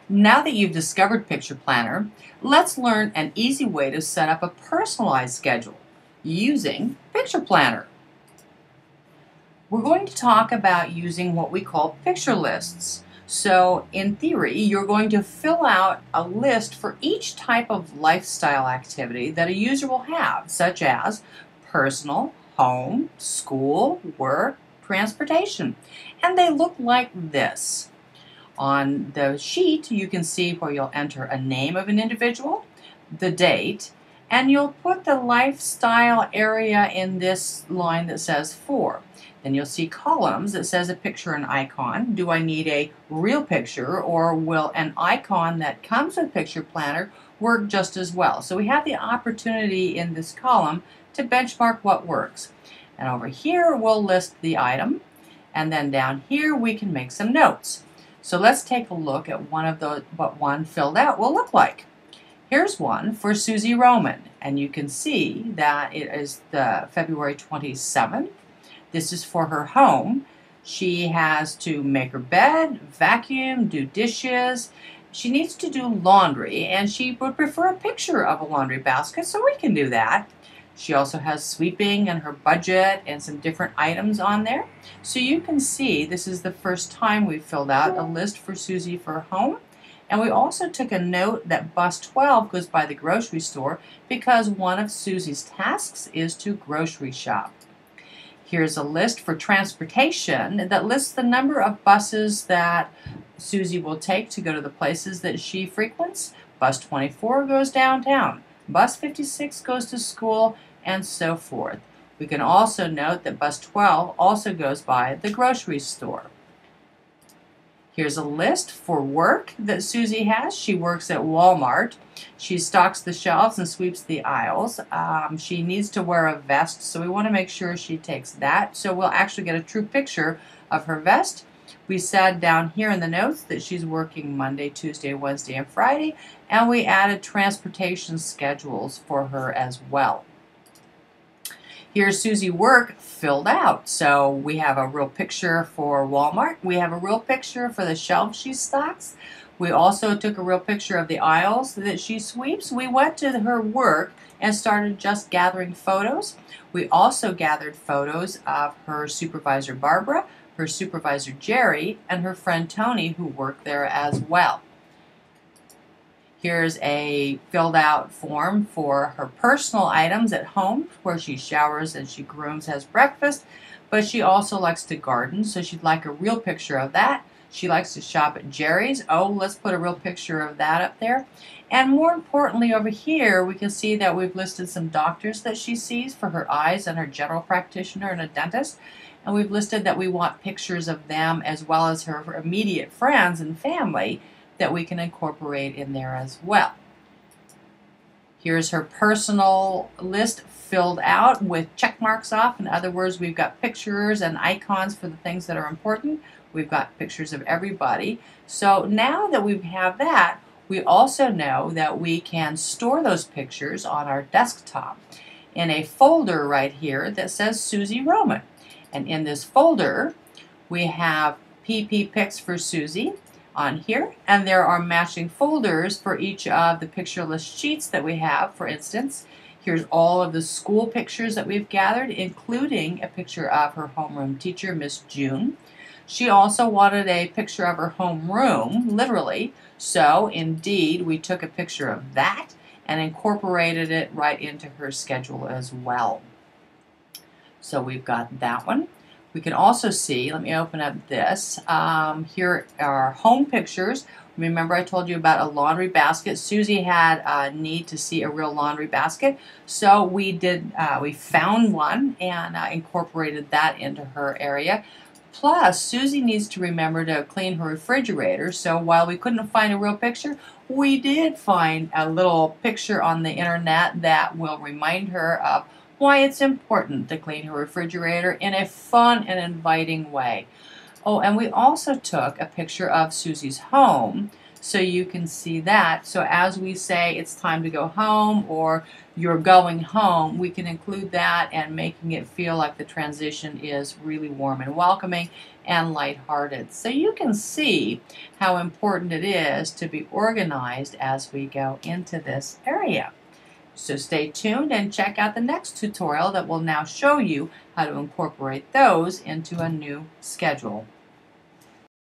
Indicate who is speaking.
Speaker 1: Now that you've discovered Picture Planner, let's learn an easy way to set up a personalized schedule using Picture Planner. We're going to talk about using what we call picture lists. So in theory, you're going to fill out a list for each type of lifestyle activity that a user will have, such as personal, home, school, work, transportation. And they look like this. On the sheet, you can see where you'll enter a name of an individual, the date, and you'll put the lifestyle area in this line that says for. Then you'll see columns that says a picture and icon. Do I need a real picture, or will an icon that comes with Picture Planner work just as well? So we have the opportunity in this column to benchmark what works. And over here we'll list the item, and then down here we can make some notes. So let's take a look at what one filled out will look like. Here's one for Susie Roman, and you can see that it is the February 27th. This is for her home. She has to make her bed, vacuum, do dishes. She needs to do laundry, and she would prefer a picture of a laundry basket, so we can do that. She also has sweeping and her budget and some different items on there. So you can see this is the first time we've filled out a list for Susie for home. And we also took a note that bus 12 goes by the grocery store because one of Susie's tasks is to grocery shop. Here's a list for transportation that lists the number of buses that Susie will take to go to the places that she frequents. Bus 24 goes downtown. Bus 56 goes to school, and so forth. We can also note that bus 12 also goes by the grocery store. Here's a list for work that Susie has. She works at Walmart. She stocks the shelves and sweeps the aisles. She needs to wear a vest, so we want to make sure she takes that. So we'll actually get a true picture of her vest. We said down here in the notes that she's working Monday, Tuesday, Wednesday, and Friday, and we added transportation schedules for her as well. Here's Susie work filled out. So we have a real picture for Walmart. We have a real picture for the shelves she stocks. We also took a real picture of the aisles that she sweeps. We went to her work and started just gathering photos. We also gathered photos of her supervisor Barbara, her supervisor Jerry, and her friend Tony, who work there as well. Here's a filled out form for her personal items at home, where she showers and she grooms, has breakfast, but she also likes to garden, so she'd like a real picture of that. She likes to shop at Jerry's. Oh, let's put a real picture of that up there. And more importantly, over here, we can see that we've listed some doctors that she sees for her eyes, and her general practitioner and a dentist. And we've listed that we want pictures of them as well as her immediate friends and family that we can incorporate in there as well. Here's her personal list filled out with check marks off. In other words, we've got pictures and icons for the things that are important. We've got pictures of everybody. So now that we have that, we also know that we can store those pictures on our desktop in a folder right here that says Susie Roman. And in this folder, we have PP Pics for Susie on here, and there are matching folders for each of the picture list sheets that we have. For instance, here's all of the school pictures that we've gathered, including a picture of her homeroom teacher, Miss June. She also wanted a picture of her homeroom, literally, so indeed we took a picture of that and incorporated it right into her schedule as well. So we've got that one. We can also see, let me open up this. Here are home pictures. Remember I told you about a laundry basket. Susie had a need to see a real laundry basket. So we found one and incorporated that into her area. Plus, Susie needs to remember to clean her refrigerator. So while we couldn't find a real picture, we did find a little picture on the internet that will remind her of why it's important to clean her refrigerator in a fun and inviting way. Oh, and we also took a picture of Susie's home so you can see that. So as we say it's time to go home or you're going home, we can include that and making it feel like the transition is really warm and welcoming and lighthearted. So you can see how important it is to be organized as we go into this area. So stay tuned and check out the next tutorial that will now show you how to incorporate those into a new schedule.